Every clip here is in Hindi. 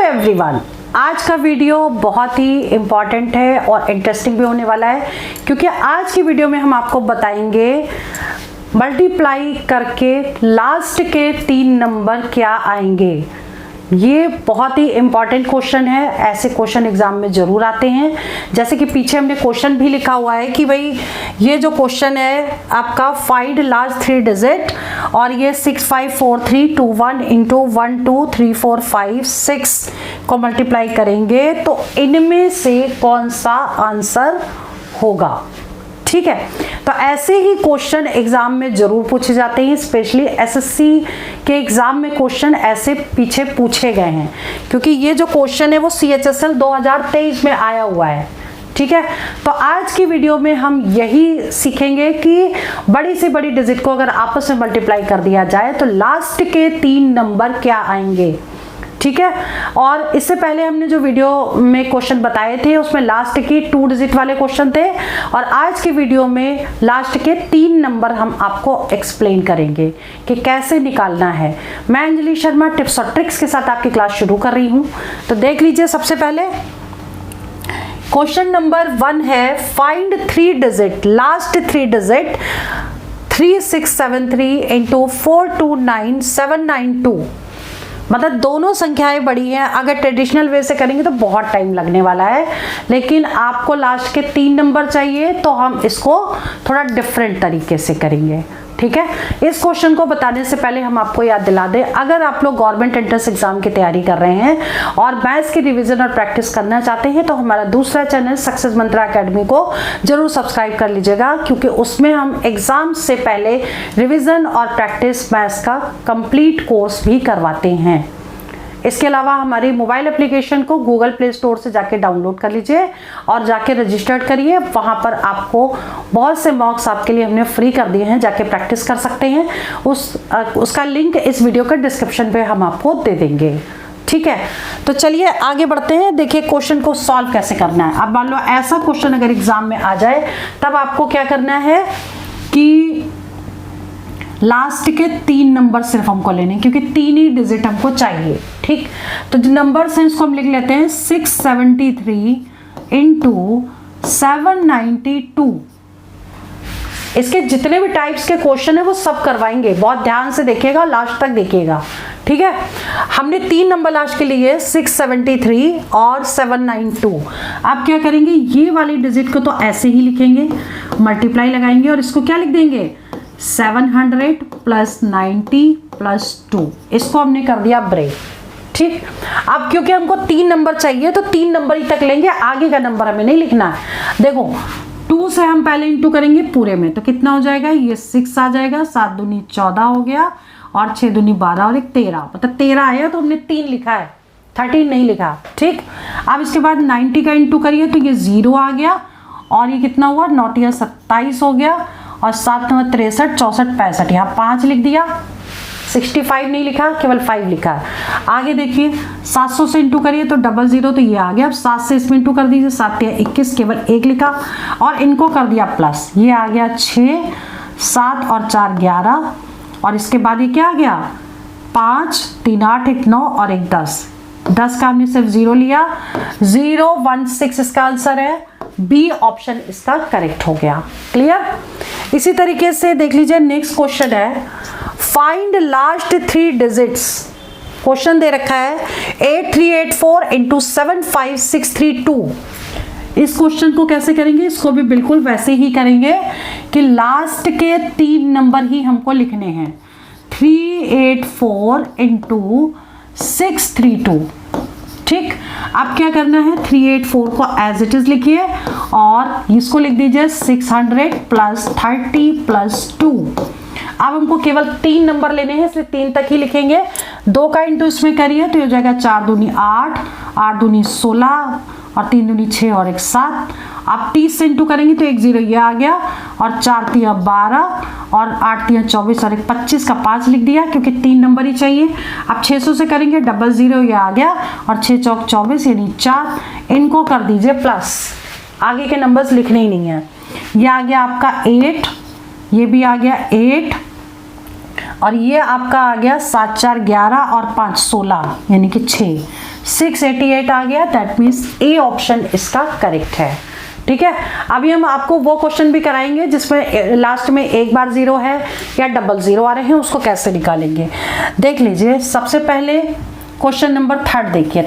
एवरीवन, आज का वीडियो बहुत ही इम्पॉर्टेंट है और इंटरेस्टिंग भी होने वाला है, क्योंकि आज की वीडियो में हम आपको बताएंगे मल्टीप्लाई करके लास्ट के 3 नंबर क्या आएंगे। ये बहुत ही इम्पॉर्टेंट क्वेश्चन है, ऐसे क्वेश्चन एग्जाम में जरूर आते हैं। जैसे कि पीछे हमने क्वेश्चन भी लिखा हुआ है कि भाई ये जो क्वेश्चन है आपका फाइंड लास्ट 3 डिजिट, और ये 654321 इंटू 1 2 3 4 5 6 को मल्टीप्लाई करेंगे तो इनमें से कौन सा आंसर होगा। ठीक है, तो ऐसे ही क्वेश्चन एग्जाम में जरूर पूछे जाते हैं, स्पेशली एसएससी के एग्जाम में क्वेश्चन ऐसे पीछे पूछे गए हैं, क्योंकि ये जो क्वेश्चन है वो CHSL 2023 में आया हुआ है। ठीक है, तो आज की वीडियो में हम यही सीखेंगे कि बड़ी से बड़ी डिजिट को अगर आपस में मल्टीप्लाई कर दिया जाए तो लास्ट के 3 नंबर क्या आएंगे। ठीक है, और इससे पहले हमने जो वीडियो में क्वेश्चन बताए थे उसमें लास्ट की 2 डिजिट वाले क्वेश्चन थे, और आज की वीडियो में लास्ट के 3 नंबर हम आपको एक्सप्लेन करेंगे कि कैसे निकालना है। मैं अंजलि शर्मा टिप्स और ट्रिक्स के साथ आपकी क्लास शुरू कर रही हूं, तो देख लीजिए। सबसे पहले क्वेश्चन नंबर 1 है find 3 digit, last 3 digit 3673 into 429792। मतलब दोनों संख्याएं बड़ी हैं, अगर ट्रेडिशनल वे से करेंगे तो बहुत टाइम लगने वाला है, लेकिन आपको लास्ट के 3 नंबर चाहिए तो हम इसको थोड़ा डिफरेंट तरीके से करेंगे। ठीक है, इस क्वेश्चन को बताने से पहले हम आपको याद दिला दें, अगर आप लोग गवर्नमेंट एंट्रेंस एग्जाम की तैयारी कर रहे हैं और मैथ्स की रिवीजन और प्रैक्टिस करना चाहते हैं तो हमारा दूसरा चैनल सक्सेस मंत्रा एकेडमी को जरूर सब्सक्राइब कर लीजिएगा, क्योंकि उसमें हम एग्जाम से पहले रिवीजन और प्रैक्टिस मैथ्स का कंप्लीट कोर्स भी करवाते हैं। इसके अलावा हमारी मोबाइल एप्लीकेशन को गूगल प्ले स्टोर से जाके डाउनलोड कर लीजिए और जाके रजिस्टर्ड करिए। वहाँ पर आपको बहुत से मॉक्स आपके लिए हमने फ्री कर दिए हैं, जाके प्रैक्टिस कर सकते हैं। उसका लिंक इस वीडियो के डिस्क्रिप्शन पे हम आपको दे देंगे। ठीक है, तो चलिए आगे बढ़ते हैं। देखिए क्वेश्चन को सॉल्व कैसे करना है। अब मान लो ऐसा क्वेश्चन अगर एग्जाम में आ जाए तब आपको क्या करना है कि लास्ट के 3 नंबर सिर्फ हमको लेने, क्योंकि 3 ही डिजिट हमको चाहिए। ठीक, तो जो नंबर है इसको हम लिख लेते हैं 673 इंटू 792। इसके जितने भी टाइप्स के क्वेश्चन है वो सब करवाएंगे, बहुत ध्यान से देखिएगा, लास्ट तक देखिएगा। ठीक है, हमने 3 नंबर लास्ट के लिए 673 और 792। आप क्या करेंगे, ये वाली डिजिट को तो ऐसे ही लिखेंगे, मल्टीप्लाई लगाएंगे और इसको क्या लिख देंगे 700 प्लस 90 प्लस 2। इसको हमने कर दिया ब्रेक। ठीक, अब क्योंकि हमको 3 नंबर चाहिए तो 3 नंबर ही तक लेंगे, आगे का नंबर हमें नहीं लिखना है। देखो 2 से हम पहले इंटू करेंगे पूरे में, तो कितना हो जाएगा, ये 6 आ जाएगा, 7 दूनी 14 हो गया, और 6 दूनी 12 और 1 13। मतलब 13 आया तो हमने 3 लिखा है, 13 नहीं लिखा। ठीक, अब इसके बाद 90 का इंटू करिए तो ये 0 आ गया, और ये कितना हुआ 9 या 27 हो गया, और 7 9 63 64 65, यहाँ 5 लिख दिया, 65 नहीं लिखा, केवल 5 लिखा है। आगे देखिए 700 से इंटू करिए तो 00, तो ये आ गया। अब 7 से इसमें इंटू कर दीजिए, 7 या 21, केवल 1 लिखा, और इनको कर दिया प्लस, ये आ गया 6 7 और 4 11, और इसके बाद ये क्या आ गया 5 3 8 1 9 और 1 10। 10 का हमने सिर्फ 0 लिया, 016 इसका आंसर है, बी ऑप्शन इसका करेक्ट हो गया। क्लियर। इसी तरीके से देख लीजिए नेक्स्ट क्वेश्चन है फाइंड लास्ट 3 डिजिट्स। क्वेश्चन दे रखा है 8384 इंटू 75632। इस क्वेश्चन को कैसे करेंगे, इसको भी बिल्कुल वैसे ही करेंगे कि लास्ट के 3 नंबर ही हमको लिखने हैं। 384 इंटू 632। ठीक, अब क्या करना है 384 को एज इट इज लिखिए और इसको लिख दीजिए 600 प्लस 30 प्लस 2। अब हमको केवल 3 नंबर लेने हैं, इसलिए 3 तक ही लिखेंगे। 2 का इंटू इसमें करिए तो ये हो जाएगा 4 दूनी 8, 8 दूनी 16, और 3 दूनी 6 और 1 7। आप 30 से इंटू करेंगे तो 1 0 ये आ गया, और 4 3 12, और 8 3 24 और 1 25 का 5 लिख दिया, क्योंकि 3 नंबर ही चाहिए। अब 600 से करेंगे 00 ये आ गया, और 6 चौक 24 यानी 4। इनको कर दीजिए प्लस, आगे के नंबर्स लिखने ही नहीं है। ये आ गया आपका 8, ये भी आ गया 8, और ये आपका आ गया 7 4 11 और 5 16 यानी कि 688 आ गया। दैट मीन्स ए ऑप्शन इसका करेक्ट है। ठीक है, अभी हम आपको वो क्वेश्चन भी कराएंगे जिसमें लास्ट में एक बार 0 है या डबल 0 आ रहे हैं, उसको कैसे निकालेंगे देख लीजिए। सबसे पहले क्वेश्चन नंबर थर्ड देखिए।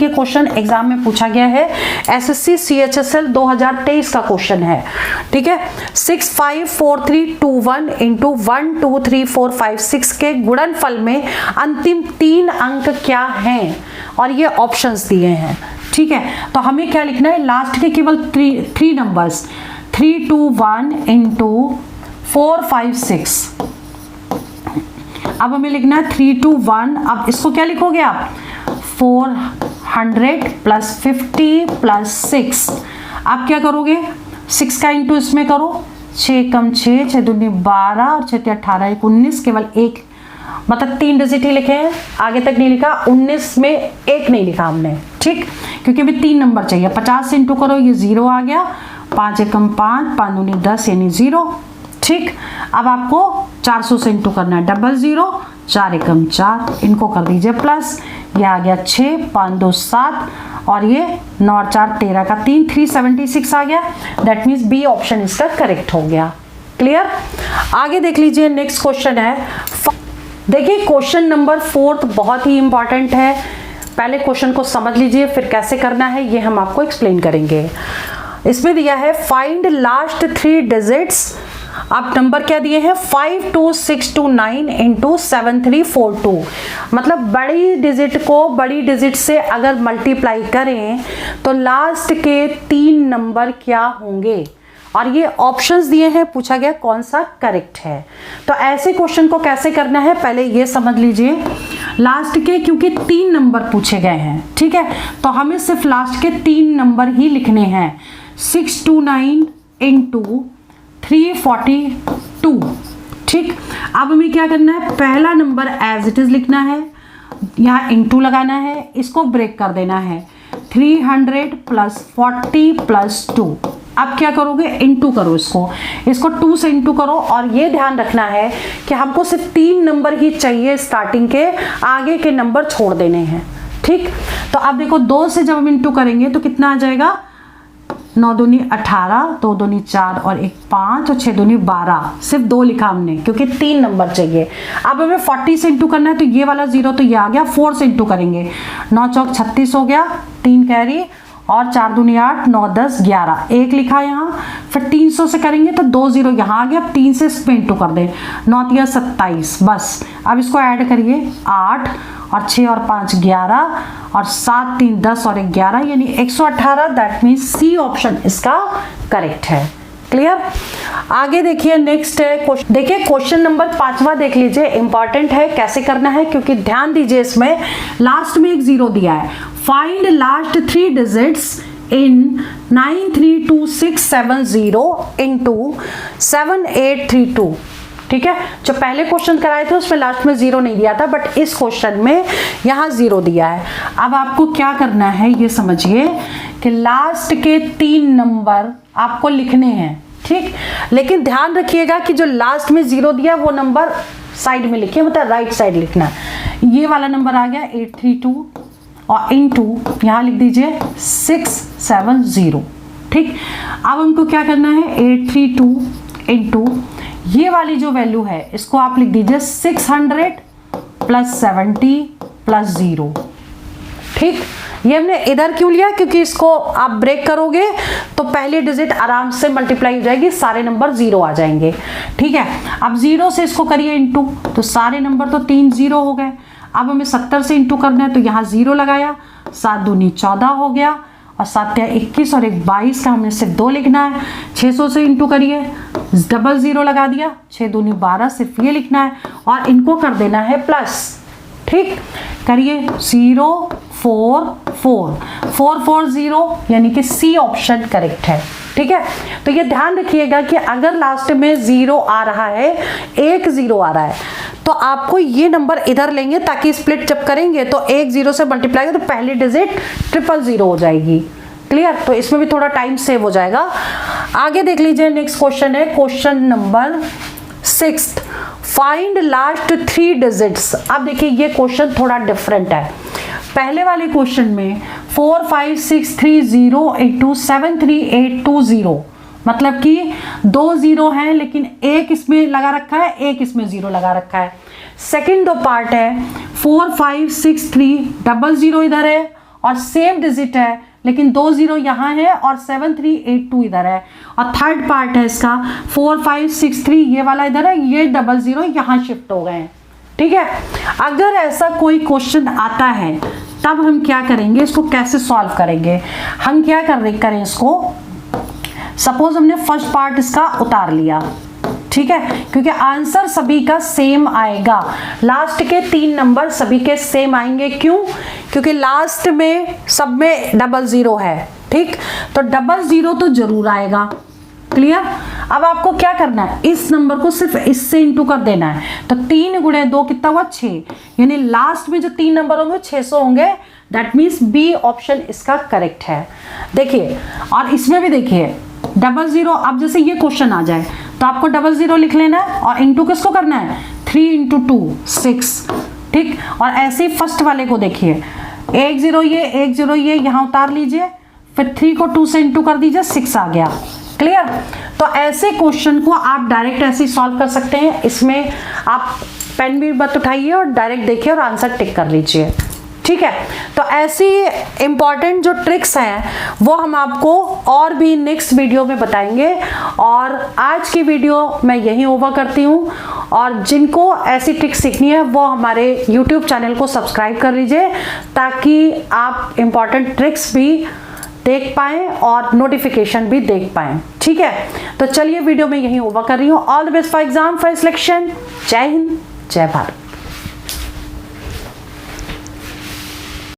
क्वेश्चन एग्जाम में पूछा गया है, एसएससी CHSL 2023 का क्वेश्चन है। ठीक है, 654321 इंटू 1 2 3 4 5 6 के गुणनफल में अंतिम 3 अंक क्या हैं, और ये ऑप्शंस दिए हैं। ठीक है, तो हमें क्या लिखना है, लास्ट के केवल 3 नंबर्स 321 इंटू 4 5 6। अब हमें लिखना है 321। अब इसको क्या लिखोगे आप, 400 प्लस 50 प्लस 6। आप क्या करोगे, 6 का इंटू इसमें करो, 6 कम 6 6 दूनी 12 और 6 18 19, केवल एक मतलब 3 डिजिट ही लिखे हैं, आगे तक नहीं लिखा। 19 में एक नहीं लिखा हमने, ठीक, क्योंकि अभी 3 नंबर चाहिए। 50 से इंटू करो, ये 0 आ गया। 5 एकम 5 5 दूनी 10 यानी 0। ठीक, अब आपको 400 से इंटू करना है, 00 4 एकम 4, इनको कर दीजिए प्लस, ये आ गया 6 5 2 7 और ये 9 और 4 13 का 3 376 आ गया। दैट मीन्स बी ऑप्शन इसका करेक्ट हो गया। क्लियर, आगे देख लीजिए। नेक्स्ट क्वेश्चन है, देखिए क्वेश्चन नंबर 4 बहुत ही इंपॉर्टेंट है। पहले क्वेश्चन को समझ लीजिए, फिर कैसे करना है ये हम आपको एक्सप्लेन करेंगे। इसमें दिया है फाइंड लास्ट 3 डिजिट्स। आप नंबर क्या दिए हैं, 52629 इंटू 7342। मतलब बड़ी डिजिट को बड़ी डिजिट से अगर मल्टीप्लाई करें तो लास्ट के 3 नंबर क्या होंगे, और ये ऑप्शंस दिए हैं, पूछा गया कौन सा करेक्ट है। तो ऐसे क्वेश्चन को कैसे करना है पहले ये समझ लीजिए। लास्ट के क्योंकि 3 नंबर पूछे गए हैं, ठीक है, तो हमें सिर्फ लास्ट के 3 नंबर ही लिखने हैं। 629 इंटू 342। ठीक, अब हमें क्या करना है, पहला नंबर एज इट इज लिखना है, यहाँ इंटू लगाना है, इसको ब्रेक कर देना है। 300 प्लस 40 प्लस 2। अब क्या करोगे, इंटू करो, इसको 2 से इंटू करो। और ये ध्यान रखना है कि हमको सिर्फ 3 नंबर ही चाहिए स्टार्टिंग के, आगे के नंबर छोड़ देने हैं। ठीक, तो अब देखो 2 से जब हम इंटू करेंगे तो कितना आ जाएगा, 9 दूनी 18, 2 दूनी 4 और 1 5 और 6 दूनी 12। सिर्फ 2 लिखा हमने क्योंकि 3 नंबर चाहिए। अब हमें 40 से इंटू करना है, तो ये वाला 0 तो ये आ गया। 4 से इंटू करेंगे, 9 चौक 36 हो गया, 3 कैरी और 4 दूनी 8 9 10 11, 1 लिखा यहाँ। फिर 300 से करेंगे तो 2 0 यहाँ आ गया। 3 से इसमें इंटू कर दें, 9 3 27। बस अब इसको ऐड करिए, 8 और 6 और 5 11 और 7 3 10 और 1 11 यानी 118। दैट मीन्स सी ऑप्शन इसका करेक्ट है। क्लियर, आगे देखिए। नेक्स्ट है क्वेश्चन, देखिए क्वेश्चन नंबर 5वां देख लीजिए, इंपॉर्टेंट है कैसे करना है, क्योंकि ध्यान दीजिए इसमें लास्ट में एक 0 दिया है। Find last 3 digits in 932670 into 7832। ठीक है, जो पहले क्वेश्चन कराए थे उसमें लास्ट में 0 नहीं दिया था, बट इस क्वेश्चन में यहाँ 0 दिया है। अब आपको क्या करना है ये समझिए कि लास्ट के 3 नंबर आपको लिखने हैं। ठीक, लेकिन ध्यान रखिएगा कि जो लास्ट में 0 दिया वो नंबर साइड में लिखिए, मतलब राइट साइड लिखना। ये वाला नंबर आ गया 832 और इंटू यहाँ लिख दीजिए 670। ठीक, अब हमको क्या करना है, 832 इंटू ये वाली जो वैल्यू है इसको आप लिख दीजिए 600 प्लस 70 प्लस 0। ठीक, ये हमने इधर क्यों लिया, क्योंकि इसको आप ब्रेक करोगे तो पहली डिजिट आराम से मल्टीप्लाई हो जाएगी, सारे नंबर 0 आ जाएंगे। ठीक है, अब 0 से इसको करिए इंटू, तो सारे नंबर तो 3 0 हो गए। अब हमें 70 से इंटू करना है, तो यहाँ 0 लगाया, 7 दूनी 14 हो गया और 7 या 21 और 1 22 का हमने सिर्फ 2 लिखना है। 600 से इंटू करिए, डबल 0 लगा दिया, 6 दूनी 12 सिर्फ ये लिखना है और इनको कर देना है प्लस। ठीक, करिए 0 4 4 4 4 0 यानी कि सी ऑप्शन करेक्ट है। ठीक है, तो ये ध्यान रखिएगा कि अगर लास्ट में 0 आ रहा है, 1 0 आ रहा है, तो आपको ये नंबर इधर लेंगे ताकि स्प्लिट जब करेंगे तो 1 0 से मल्टीप्लाई हो तो पहली डिजिट 000 हो जाएगी। क्लियर, तो इसमें भी थोड़ा टाइम सेव हो जाएगा। आगे देख लीजिए। नेक्स्ट क्वेश्चन है question number 6। Find last 3 digits. अब देखिए ये क्वेश्चन थोड़ा डिफरेंट है। पहले वाले क्वेश्चन में 4 5 6 3 0 8 2 7 3 8 2 0, मतलब कि 2 0 हैं लेकिन एक इसमें लगा रखा है, एक इसमें 0 लगा रखा है। सेकंड दो पार्ट है 4 5 6 3 0 0 इधर है और सेम डिजिट है लेकिन 2 0 यहाँ है और 7 3 8 2 इधर है। और थर्ड पार्ट है इसका 4 5 6 3 ये वाला इधर है, ये 0 0 यहाँ शिफ्ट हो गए हैं। ठीक है, अगर ऐसा कोई क्वेश्चन आता है तब हम क्या करेंगे, इसको कैसे सॉल्व करेंगे। हम क्या करें इसको, सपोज हमने फर्स्ट पार्ट इसका उतार लिया, ठीक है, क्योंकि आंसर सभी का सेम आएगा। लास्ट के 3 नंबर सभी के सेम आएंगे। क्यों? क्योंकि लास्ट में सब में 0 0 है। ठीक, तो 0 0 तो जरूर आएगा। क्लियर? अब आपको क्या करना है, इस नंबर को सिर्फ इससे इंटू कर देना है। तो 3 × 2 कितना हुआ, 6, यानी लास्ट में जो 3 नंबर होंगे 600 होंगे। दैट मीन्स बी ऑप्शन इसका करेक्ट है। देखिए, और इसमें भी देखिए 0 0, अब जैसे ये क्वेश्चन आ जाए तो आपको 0 0 लिख लेना है और इंटू किसको करना है, 3 × 2 6। ठीक, और ऐसे ही फर्स्ट वाले को देखिए 1 0 ये 1 0 ये यहाँ उतार लीजिए, फिर 3 को 2 से इंटू कर दीजिए, 6 आ गया। क्लियर? तो ऐसे क्वेश्चन को आप डायरेक्ट ऐसे ही सॉल्व कर सकते हैं। इसमें आप पेन भी मत उठाइए और डायरेक्ट देखिए और आंसर टिक कर लीजिए। ठीक है, तो ऐसी इंपॉर्टेंट जो ट्रिक्स हैं वो हम आपको और भी नेक्स्ट वीडियो में बताएंगे। और आज की वीडियो मैं यहीं ओवर करती हूँ, और जिनको ऐसी ट्रिक्स सीखनी है वो हमारे YouTube चैनल को सब्सक्राइब कर लीजिए ताकि आप इंपॉर्टेंट ट्रिक्स भी देख पाएं और नोटिफिकेशन भी देख पाएं। ठीक है, तो चलिए वीडियो में यहीं ओवर कर रही हूँ। All the best for exam, for selection. जय हिंद, जय भारत।